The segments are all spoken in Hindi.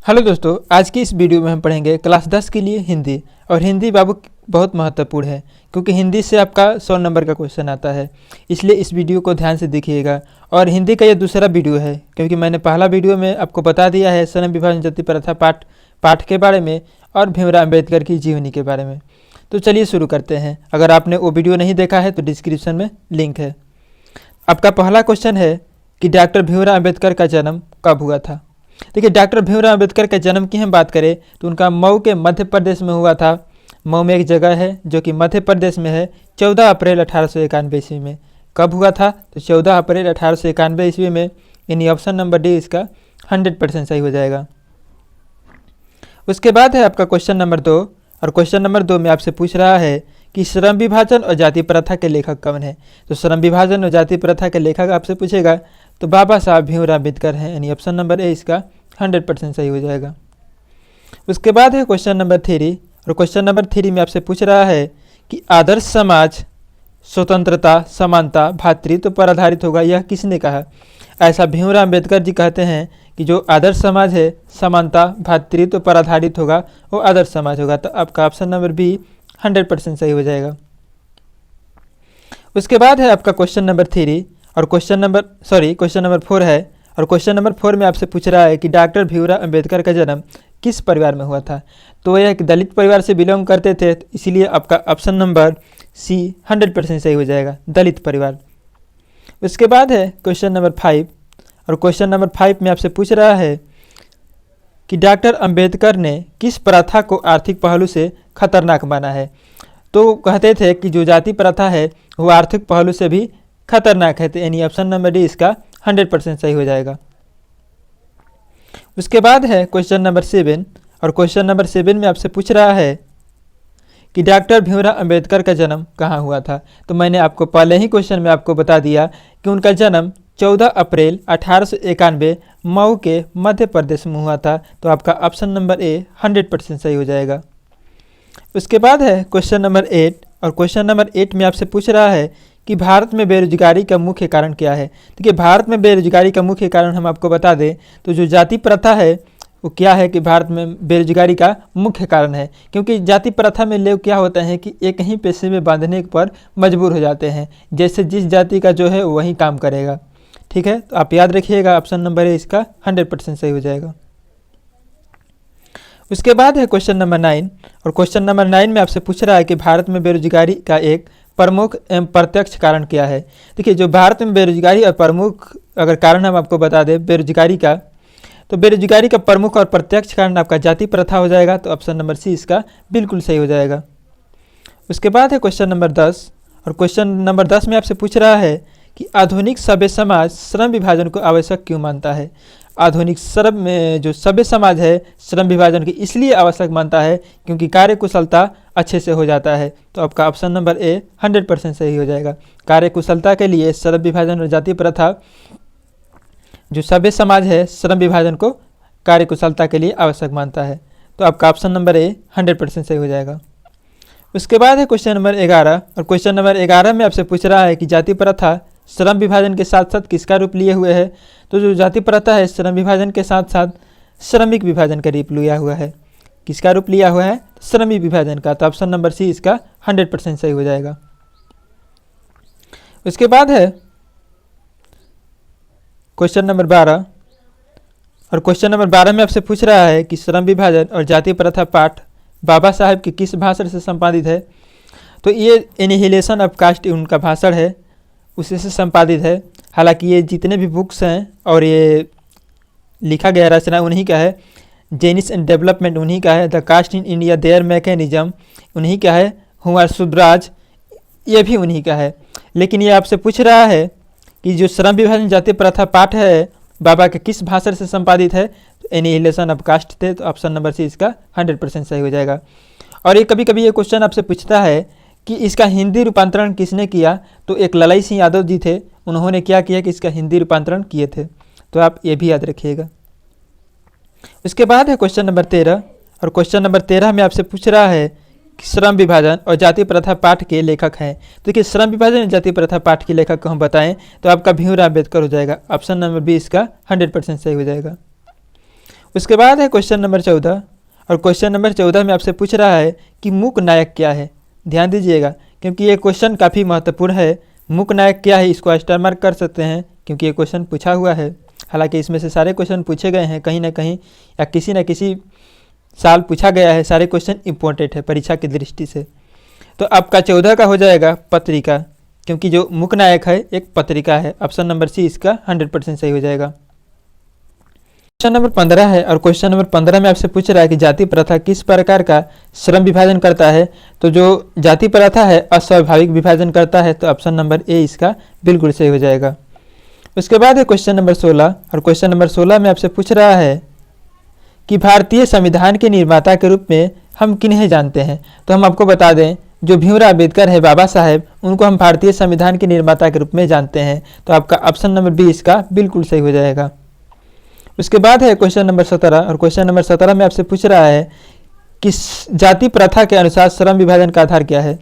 हेलो दोस्तों, आज की इस वीडियो में हम पढ़ेंगे क्लास 10 के लिए हिंदी। और हिंदी बाबू बहुत महत्वपूर्ण है क्योंकि हिंदी से आपका 100 नंबर का क्वेश्चन आता है। इसलिए इस वीडियो को ध्यान से देखिएगा। और हिंदी का ये दूसरा वीडियो है क्योंकि मैंने पहला वीडियो में आपको बता दिया है श्रम विभाजन जाति प्रथा पाठ के बारे में और भीमराव अम्बेडकर की जीवनी के बारे में। तो चलिए शुरू करते हैं। अगर आपने वो वीडियो नहीं देखा है तो डिस्क्रिप्शन में लिंक है। आपका पहला क्वेश्चन है कि डॉक्टर भीमराव अम्बेडकर का जन्म कब हुआ था। देखिए, डॉक्टर भीमराव अम्बेडकर के जन्म की हम बात करें तो उनका मऊ के मध्य प्रदेश में हुआ था। मऊ में एक जगह है जो कि मध्य प्रदेश में है। 14 अप्रैल 1891 ईस्वी में। कब हुआ था? तो 14 अप्रैल 1891 ईस्वी में। यानी ऑप्शन नंबर डी इसका 100% सही हो जाएगा। उसके बाद है आपका क्वेश्चन नंबर 2। और क्वेश्चन नंबर 2 में आपसे पूछ रहा है कि श्रम विभाजन और जाति प्रथा के लेखक कौन है। तो श्रम विभाजन और जाति प्रथा के लेखक आपसे पूछेगा तो बाबा साहब भीमराव अम्बेडकर हैं। यानी ऑप्शन नंबर ए इसका 100% सही हो जाएगा। उसके बाद है क्वेश्चन नंबर 3। और क्वेश्चन नंबर 3 में आपसे पूछ रहा है कि आदर्श समाज स्वतंत्रता, समानता, भ्रातृत्व पर आधारित होगा, यह किसने कहा। ऐसा भीमराव अम्बेडकर जी कहते हैं कि जो आदर्श समाज है समानता, भ्रातृत्व पर आधारित होगा वो आदर्श समाज होगा। तो आपका ऑप्शन नंबर बी 100% सही हो जाएगा। उसके बाद है आपका क्वेश्चन नंबर 3। और क्वेश्चन नंबर 4 है। और क्वेश्चन नंबर 4 में आपसे पूछ रहा है कि डॉक्टर भीमराव अम्बेडकर का जन्म किस परिवार में हुआ था। तो वह एक दलित परिवार से बिलोंग करते थे, तो इसीलिए आपका ऑप्शन नंबर सी 100% सही हो जाएगा, दलित परिवार। उसके बाद है क्वेश्चन नंबर 5। और क्वेश्चन नंबर 5 में आपसे पूछ रहा है कि डॉक्टर अम्बेडकर ने किस प्रथा को आर्थिक पहलू से खतरनाक माना है। तो कहते थे कि जो जाति प्रथा है वो आर्थिक पहलू से भी खतरनाक है। तो यानी ऑप्शन नंबर डी इसका 100% सही हो जाएगा। उसके बाद है क्वेश्चन नंबर 7। और क्वेश्चन नंबर 7 में आपसे पूछ रहा है कि डॉक्टर भीमराव अम्बेडकर का जन्म कहाँ हुआ था। तो मैंने आपको पहले ही क्वेश्चन में आपको बता दिया कि उनका जन्म 14 अप्रैल 1891 मऊ के मध्य प्रदेश में हुआ था। तो आपका ऑप्शन नंबर ए 100% सही हो जाएगा। उसके बाद है क्वेश्चन नंबर 8। और क्वेश्चन नंबर 8 में आपसे पूछ रहा है कि भारत में बेरोजगारी का मुख्य कारण क्या है। देखिए, भारत में बेरोजगारी का मुख्य कारण हम आपको बता दें तो जो जाति प्रथा है वो क्या है कि भारत में बेरोजगारी का मुख्य कारण है। क्योंकि जाति प्रथा में लोग क्या होता है कि एक ही पेशे में बांधने पर मजबूर हो जाते हैं, जैसे जिस जाति का जो है वही काम करेगा। ठीक है, तो आप याद रखिएगा, ऑप्शन नंबर ए इसका 100% सही हो जाएगा। उसके बाद है क्वेश्चन नंबर 9। और क्वेश्चन नंबर 9 में आपसे पूछ रहा है कि भारत में बेरोजगारी का एक प्रमुख एवं प्रत्यक्ष कारण क्या है। देखिए, जो भारत में बेरोजगारी और प्रमुख अगर कारण हम आपको बता दें बेरोजगारी का, तो बेरोजगारी का प्रमुख और प्रत्यक्ष कारण आपका जाति प्रथा हो जाएगा। तो ऑप्शन नंबर सी इसका बिल्कुल सही हो जाएगा। उसके बाद है क्वेश्चन नंबर 10। और क्वेश्चन नंबर 10 में आपसे पूछ रहा है कि आधुनिक सभ्य समाज श्रम विभाजन को आवश्यक क्यों मानता है। आधुनिक जो सभ्य समाज है श्रम विभाजन की इसलिए आवश्यक मानता है क्योंकि कार्य कुशलता अच्छे से हो जाता है। तो आपका ऑप्शन नंबर ए 100% सही हो जाएगा। कार्य कुशलता के लिए श्रम विभाजन और जाति प्रथा, जो सभ्य समाज है श्रम विभाजन को कार्य कुशलता के लिए आवश्यक मानता है। तो आपका ऑप्शन नंबर ए 100% सही हो जाएगा। उसके बाद है क्वेश्चन नंबर 11। और क्वेश्चन नंबर 11 में आपसे पूछ रहा है कि जाति प्रथा श्रम विभाजन के साथ साथ किसका रूप लिए हुए है। तो जो जाति प्रथा है श्रम विभाजन के साथ साथ श्रमिक विभाजन का रूप लिया हुआ है। किसका रूप लिया हुआ है? श्रमिक विभाजन का। तो ऑप्शन नंबर सी इसका 100% सही हो जाएगा। उसके बाद है क्वेश्चन नंबर 12। और क्वेश्चन नंबर 12 में आपसे पूछ रहा है कि श्रम विभाजन और जाति प्रथा पाठ बाबा साहब के किस भाषण से संपादित है। तो ये एनिहिलेशन ऑफ कास्ट उनका भाषण है, उसी से संपादित है। हालांकि ये जितने भी बुक्स हैं और ये लिखा गया रचना उन्हीं का है। जेनिस एंड डेवलपमेंट उन्हीं का है। The caste in India their mechanism उन्हीं का है। हुआ सुधराज ये भी उन्हीं का है। लेकिन ये आपसे पूछ रहा है कि जो श्रम विभाजन जाति प्रथा पाठ है बाबा के किस भाषण से संपादित है। तो एनिहिलेशन ऑफ कास्ट थे। तो ऑप्शन नंबर सी इसका 100% सही हो जाएगा। और ये कभी कभी ये क्वेश्चन आपसे पूछता है कि इसका हिंदी रूपांतरण किसने किया। तो एक ललाई सिंह यादव जी थे, उन्होंने क्या किया कि इसका हिंदी रूपांतरण किए थे। तो आप ये भी याद रखिएगा। उसके बाद है क्वेश्चन नंबर 13। और क्वेश्चन नंबर 13 में आपसे पूछ रहा है कि श्रम विभाजन और जाति प्रथा पाठ के लेखक हैं। तो देखिए, श्रम विभाजन और जाति प्रथा पाठ के लेखक को हम बताएं तो आपका भीमराव अम्बेडकर हो जाएगा। ऑप्शन नंबर बी इसका 100% सही हो जाएगा। उसके बाद है क्वेश्चन नंबर 14, और क्वेश्चन नंबर 14 में आपसे पूछ रहा है कि मूक नायक क्या है। ध्यान दीजिएगा क्योंकि ये क्वेश्चन काफ़ी महत्वपूर्ण है। मूक नायक क्या है, इसको स्टार मार्क कर सकते हैं क्योंकि ये क्वेश्चन पूछा हुआ है। हालांकि इसमें से सारे क्वेश्चन पूछे गए हैं कहीं ना कहीं या किसी न किसी साल पूछा गया है। सारे क्वेश्चन इंपॉर्टेंट है परीक्षा की दृष्टि से। तो आपका 14 का हो जाएगा पत्रिका, क्योंकि जो मूक नायक है एक पत्रिका है। ऑप्शन नंबर सी इसका 100% सही हो जाएगा। क्वेश्चन नंबर 15 है, और क्वेश्चन नंबर 15 में आपसे पूछ रहा है कि जाति प्रथा किस प्रकार का श्रम विभाजन करता है। तो जो जाति प्रथा है अस्वाभाविक विभाजन करता है, तो ऑप्शन नंबर ए इसका बिल्कुल सही हो जाएगा। उसके बाद है क्वेश्चन नंबर 16, और क्वेश्चन नंबर 16 में आपसे पूछ रहा है कि भारतीय संविधान के निर्माता के रूप में हम किन्हें जानते हैं। तो हम आपको बता दें जो भीमराव अम्बेडकर है बाबा साहेब, उनको हम भारतीय संविधान के निर्माता के रूप में जानते हैं। तो आपका ऑप्शन नंबर बी इसका बिल्कुल सही हो जाएगा। उसके बाद है क्वेश्चन नंबर 17, और क्वेश्चन नंबर 17 में आपसे पूछ रहा है कि जाति प्रथा के अनुसार श्रम विभाजन का आधार क्या है।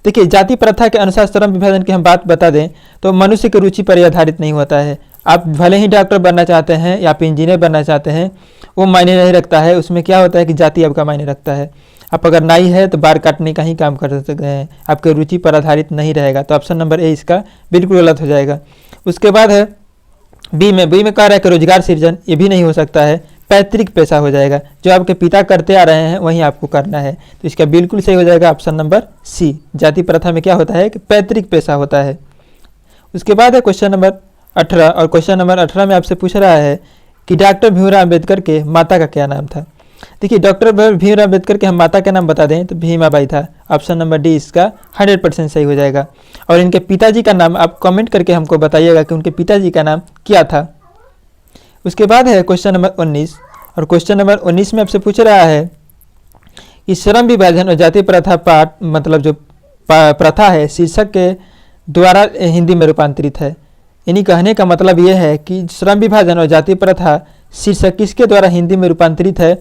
देखिए जाति प्रथा के अनुसार श्रम विभाजन की हम बात बता दें तो मनुष्य की रुचि पर आधारित नहीं होता है। आप भले ही डॉक्टर बनना चाहते हैं या फिर इंजीनियर बनना चाहते हैं, वो मायने नहीं रखता है। उसमें क्या होता है कि जाति आपका मायने रखता है। आप अगर नाई है तो बाल काटने का ही काम कर सकते हैं, आपके रुचि पर आधारित नहीं रहेगा। तो ऑप्शन नंबर ए इसका बिल्कुल गलत हो जाएगा। उसके बाद है बी में कह रहा है कि रोजगार सृजन, ये भी नहीं हो सकता है। पैतृक पेशा हो जाएगा, जो आपके पिता करते आ रहे हैं वहीं आपको करना है। तो इसका बिल्कुल सही हो जाएगा ऑप्शन नंबर सी। जाति प्रथा में क्या होता है कि पैतृक पेशा होता है। उसके बाद है क्वेश्चन नंबर 18, और क्वेश्चन नंबर 18 में आपसे पूछ रहा है कि डॉक्टर भीमराव अम्बेडकर के माता का क्या नाम था। देखिए डॉक्टर भीमराव अम्बेडकर के हम माता का नाम बता दें तो भीमाबाई था। ऑप्शन नंबर डी इसका 100% सही हो जाएगा। और इनके पिताजी का नाम आप कमेंट करके हमको बताइएगा कि उनके पिताजी का नाम क्या था। उसके बाद है क्वेश्चन नंबर 19, और क्वेश्चन नंबर 19 में आपसे पूछ रहा है कि श्रम विभाजन और जाति प्रथा पाठ मतलब जो प्रथा है शीर्षक के द्वारा हिंदी में रूपांतरित है। यानी कहने का मतलब यह है कि श्रम विभाजन और जाति प्रथा शीर्षक किसके द्वारा हिंदी में रूपांतरित है।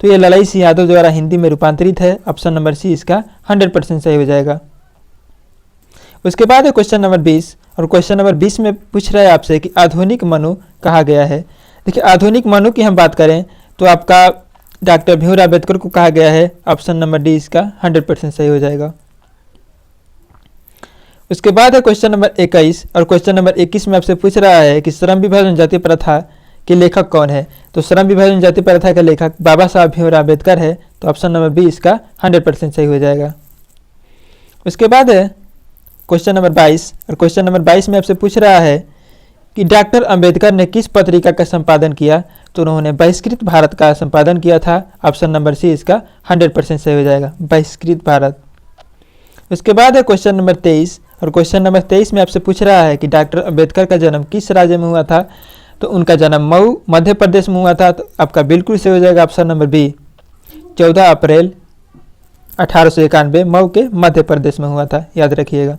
तो ये ललाई सिंह यादव द्वारा हिंदी में रूपांतरित है। ऑप्शन नंबर सी इसका 100% सही हो जाएगा। उसके बाद है क्वेश्चन नंबर 20, और क्वेश्चन नंबर 20 में पूछ रहा है आपसे कि आधुनिक मनु कहा गया है। देखिए आधुनिक मनु की हम बात करें तो आपका डॉक्टर भीमराव अम्बेडकर को कहा गया है। ऑप्शन नंबर डी इसका 100% सही हो जाएगा। उसके बाद है क्वेश्चन नंबर 21, और क्वेश्चन नंबर 21 में आपसे पूछ रहा है कि श्रम विभाजन जाति प्रथा के लेखक कौन है। तो श्रम विभाजन जाति प्रथा के लेखक बाबा साहब भीमराव अम्बेडकर है। तो ऑप्शन नंबर बी इसका 100% सही हो जाएगा। उसके बाद है क्वेश्चन नंबर 22, और क्वेश्चन नंबर 22 में आपसे पूछ रहा है कि डॉक्टर अंबेडकर ने किस पत्रिका का संपादन किया। तो उन्होंने बहिष्कृत भारत का संपादन किया था। ऑप्शन नंबर सी इसका 100% सही हो जाएगा, बहिष्कृत भारत। उसके बाद है क्वेश्चन नंबर 23, और क्वेश्चन नंबर 23 में आपसे पूछ रहा है कि डॉक्टर अंबेडकर का जन्म किस राज्य में हुआ था। तो उनका जन्म मऊ मध्य प्रदेश में हुआ था। तो आपका बिल्कुल सही हो जाएगा ऑप्शन नंबर बी, 14 अप्रैल 1891 मऊ के मध्य प्रदेश में हुआ था, याद रखिएगा।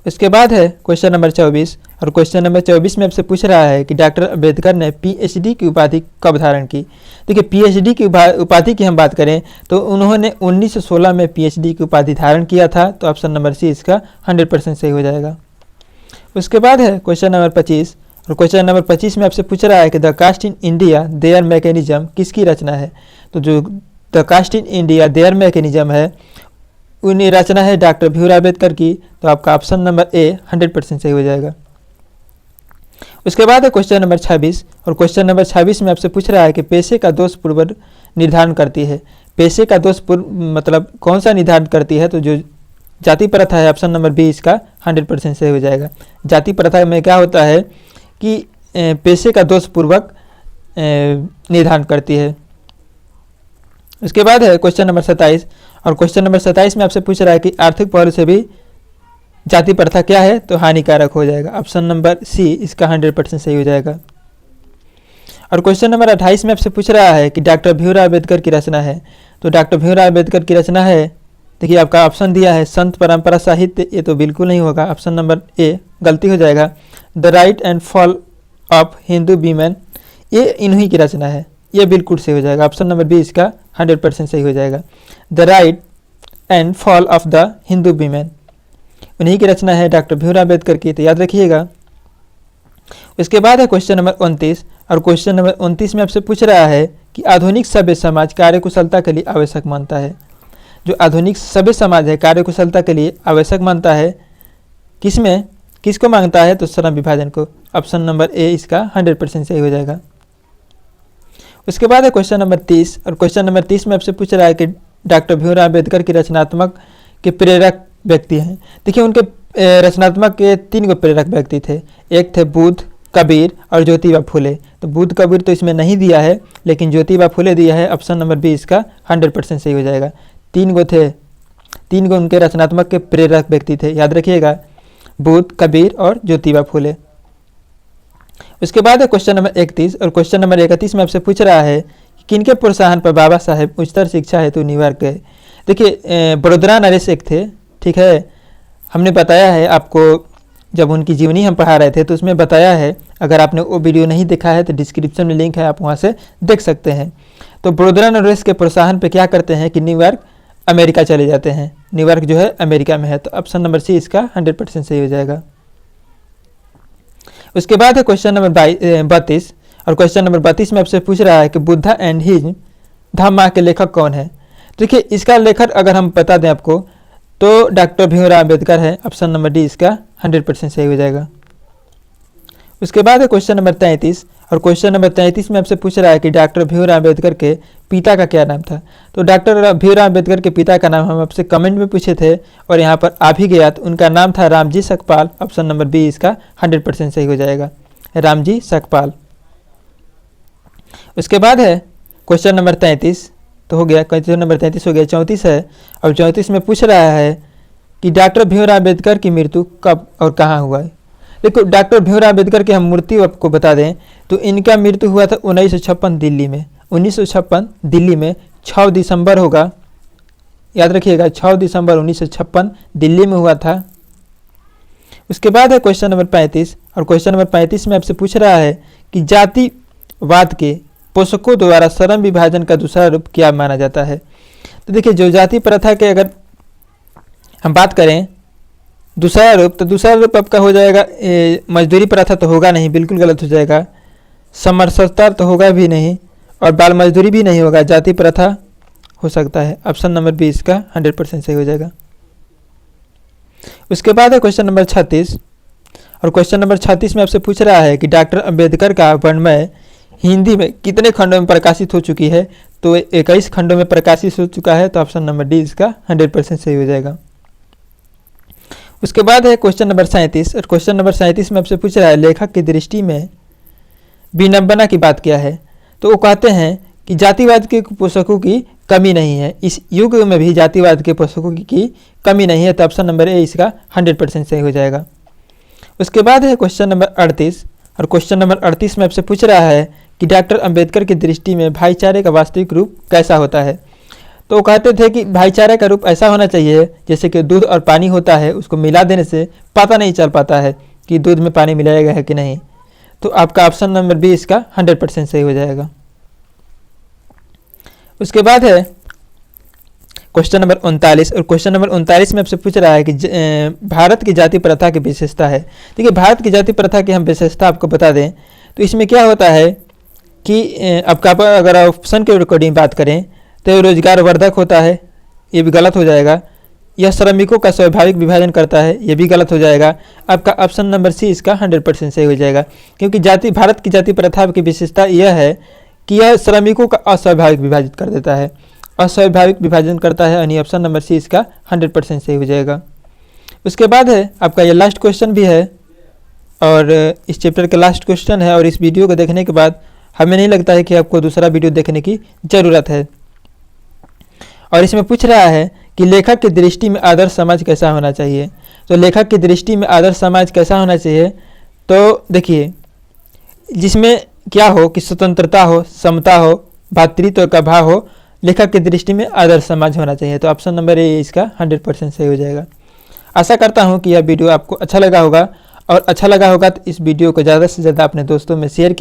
उसके बाद है क्वेश्चन नंबर 24, और क्वेश्चन नंबर 24 में आपसे पूछ रहा है कि डॉक्टर अंबेडकर ने पीएचडी की उपाधि कब धारण की। देखिए पीएचडी की उपाधि की हम बात करें तो उन्होंने 1916 में पीएचडी की उपाधि धारण किया था। तो ऑप्शन नंबर सी इसका 100% सही हो जाएगा। उसके बाद है क्वेश्चन नंबर 25, और क्वेश्चन नंबर 25 में आपसे पूछ रहा है कि the caste in India their mechanism किसकी रचना है। तो जो the caste in India their mechanism है उन्हें रचना है डॉक्टर भीमराव अम्बेडकर की। तो आपका ऑप्शन नंबर ए 100% सही हो जाएगा। उसके बाद है क्वेश्चन नंबर 26, और क्वेश्चन नंबर 26 में आपसे पूछ रहा है कि पेशे का दोषपूर्वक निर्धारण करती है। पेशे का दोषपूर्व मतलब कौन सा निर्धारण करती है। तो जो जाति प्रथा है ऑप्शन नंबर बी इसका 100% सही हो जाएगा। जाति प्रथा में क्या होता है कि पेशे का दोषपूर्वक निर्धारण करती है। उसके बाद है क्वेश्चन नंबर 27, और क्वेश्चन नंबर 27 में आपसे पूछ रहा है कि आर्थिक पहलू से भी जाति प्रथा क्या है। तो हानिकारक हो जाएगा। ऑप्शन नंबर सी इसका 100% सही हो जाएगा। और क्वेश्चन नंबर 28 में आपसे पूछ रहा है कि डॉक्टर भीमराव अम्बेडकर की रचना है। तो डॉक्टर भीमराव अम्बेडकर की रचना है, देखिए आपका ऑप्शन दिया है संत परंपरा साहित्य, ये तो बिल्कुल नहीं होगा। ऑप्शन नंबर ए गलती हो जाएगा। The right and fall of Hindu women, ये इन्हीं की रचना है, ये बिल्कुल सही हो जाएगा। ऑप्शन नंबर बी इसका 100% सही हो जाएगा। The right and fall of the Hindu women उन्हीं की रचना है डॉक्टर भीमराव अम्बेडकर की, तो याद रखिएगा। उसके बाद है क्वेश्चन नंबर 29, और क्वेश्चन नंबर 29 में आपसे पूछ रहा है कि आधुनिक सभ्य समाज कार्यकुशलता के लिए आवश्यक मानता है। जो आधुनिक सभ्य समाज है कार्यकुशलता के लिए आवश्यक मानता है, किसको मांगता है? तो श्रम विभाजन को। ऑप्शन नंबर ए इसका 100% सही हो जाएगा। उसके बाद है क्वेश्चन नंबर 30 और क्वेश्चन नंबर 30 में आपसे पूछ रहा है कि डॉक्टर भीमराव अम्बेडकर की रचनात्मक के प्रेरक व्यक्ति हैं। देखिए उनके रचनात्मक के 3 गो प्रेरक व्यक्ति थे। एक थे बुद्ध, कबीर और ज्योतिबा फुले। तो बुद्ध कबीर तो इसमें नहीं दिया है, लेकिन ज्योतिबा फुले दिया है। ऑप्शन नंबर बी इसका 100% सही हो जाएगा। 3 गो उनके रचनात्मक के प्रेरक व्यक्ति थे, याद रखिएगा, बुद्ध, कबीर और ज्योतिबा फुले। उसके बाद है क्वेश्चन नंबर 31 और क्वेश्चन नंबर 31 में आपसे पूछ रहा है कि किनके प्रोत्साहन पर बाबा साहेब उच्चतर शिक्षा हेतु न्यूयॉर्क गए। देखिए बड़ोदरा नरेश एक थे, ठीक है, हमने बताया है आपको जब उनकी जीवनी हम पढ़ा रहे थे तो उसमें बताया है। अगर आपने वो वीडियो नहीं देखा है तो डिस्क्रिप्शन में लिंक है, आप वहाँ से देख सकते हैं। तो बड़ोदरा नरेश के प्रोत्साहन पे क्या करते हैं कि न्यूयॉर्क अमेरिका चले जाते हैं। न्यूयॉर्क जो है अमेरिका में है। तो ऑप्शन नंबर सी इसका 100% सही हो जाएगा। उसके बाद है क्वेश्चन नंबर 32 और क्वेश्चन नंबर 32 में आपसे पूछ रहा है कि बुद्धा एंड हिज धम्मा के लेखक कौन है। देखिए इसका लेखक अगर हम बता दें आपको तो डॉक्टर भीमराव अम्बेडकर है। ऑप्शन नंबर डी इसका 100% सही हो जाएगा। उसके बाद है क्वेश्चन नंबर 33 और क्वेश्चन नंबर 33 में आपसे पूछ रहा है कि डॉक्टर भीमराव अम्बेडकर के पिता का क्या नाम था। तो डॉक्टर भीमराव अम्बेडकर के पिता का नाम हम आपसे कमेंट में पूछे थे और यहाँ पर आ भी गया। तो उनका नाम था Ramji Sakpal. Option number B इसका 100% सही हो जाएगा, रामजी सकपाल। उसके बाद है क्वेश्चन नंबर 33 तो हो गया, क्वेश्चन नंबर 33 हो गया। 34 है और 34 में पूछ रहा है कि डॉक्टर भीमराव अम्बेडकर की मृत्यु कब और कहाँ हुआ है। देखो डॉक्टर भीमराव अम्बेडकर की हम मृत्यु आपको बता दें तो इनका मृत्यु हुआ था 1956 दिल्ली में। 1956 दिल्ली में 6 दिसंबर होगा, याद रखिएगा 6 दिसंबर 1956 दिल्ली में हुआ था। उसके बाद है क्वेश्चन नंबर 35 और क्वेश्चन नंबर 35 में आपसे पूछ रहा है कि जातिवाद के पोषकों द्वारा श्रम विभाजन का दूसरा रूप क्या माना जाता है। तो देखिए जो जाति प्रथा के अगर हम बात करें दूसरा रूप, तो दूसरा रूप आपका हो जाएगा मजदूरी प्रथा तो होगा नहीं, बिल्कुल गलत हो जाएगा। समरसता तो होगा भी नहीं और बाल मजदूरी भी नहीं होगा, जाति प्रथा हो सकता है। ऑप्शन नंबर बी इसका 100% सही हो जाएगा। उसके बाद है क्वेश्चन नंबर 36 और क्वेश्चन नंबर 36 में आपसे पूछ रहा है कि डॉक्टर अंबेडकर का वर्णमय हिंदी में कितने खंडों में प्रकाशित हो चुकी है। तो 21 खंडों में प्रकाशित हो चुका है। तो ऑप्शन नंबर डी इसका 100% सही हो जाएगा। उसके बाद है क्वेश्चन नंबर 37 और क्वेश्चन नंबर 37 में आपसे पूछ रहा है लेखक की दृष्टि में विडंबना की बात क्या है। तो वो कहते हैं कि जातिवाद के पोषकों की कमी नहीं है, इस युग में भी जातिवाद के पोषकों की कमी नहीं है। तो ऑप्शन नंबर ए इसका 100% सही हो जाएगा। उसके बाद है क्वेश्चन नंबर 38 और क्वेश्चन नंबर 38 में आपसे पूछ रहा है कि डॉक्टर अंबेडकर की दृष्टि में भाईचारे का वास्तविक रूप कैसा होता है। तो वो कहते थे कि भाईचारे का रूप ऐसा होना चाहिए जैसे कि दूध और पानी होता है, उसको मिला देने से पता नहीं चल पाता है कि दूध में पानी मिलाया गया है कि नहीं। तो आपका ऑप्शन नंबर बी इसका 100% सही हो जाएगा। उसके बाद है क्वेश्चन नंबर 39 और क्वेश्चन नंबर 39 में आपसे पूछ रहा है कि भारत की जाति प्रथा की विशेषता है। देखिए भारत की जाति प्रथा की हम विशेषता आपको बता दें तो इसमें क्या होता है कि आपका अगर ऑप्शन के अकॉर्डिंग बात करें तो रोजगार वर्धक होता है, ये भी गलत हो जाएगा। यह श्रमिकों का स्वाभाविक विभाजन करता है, ये भी गलत हो जाएगा। आपका ऑप्शन नंबर सी इसका 100% सही हो जाएगा, क्योंकि भारत की जाति प्रथा की विशेषता यह है कि यह श्रमिकों का अस्वाभाविक विभाजित कर देता है, अस्वाभाविक विभाजन करता है, यानी ऑप्शन नंबर सी इसका 100% सही हो जाएगा। उसके बाद है आपका ये लास्ट क्वेश्चन भी है और इस चैप्टर का लास्ट क्वेश्चन है और इस वीडियो को देखने के बाद हमें नहीं लगता है कि आपको दूसरा वीडियो देखने की ज़रूरत है। और इसमें पूछ रहा है कि लेखक की दृष्टि में आदर्श समाज कैसा होना चाहिए। तो लेखक की दृष्टि में आदर्श समाज कैसा होना चाहिए, तो देखिए जिसमें क्या हो कि स्वतंत्रता हो, समता हो, भातृत्व का भाव हो, लेखक की दृष्टि में आदर्श समाज होना चाहिए। तो ऑप्शन नंबर ए इसका 100% सही हो जाएगा। आशा करता हूँ कि यह वीडियो आपको अच्छा लगा होगा और अच्छा लगा होगा तो इस वीडियो को ज़्यादा से ज़्यादा अपने दोस्तों में शेयर कीजिए।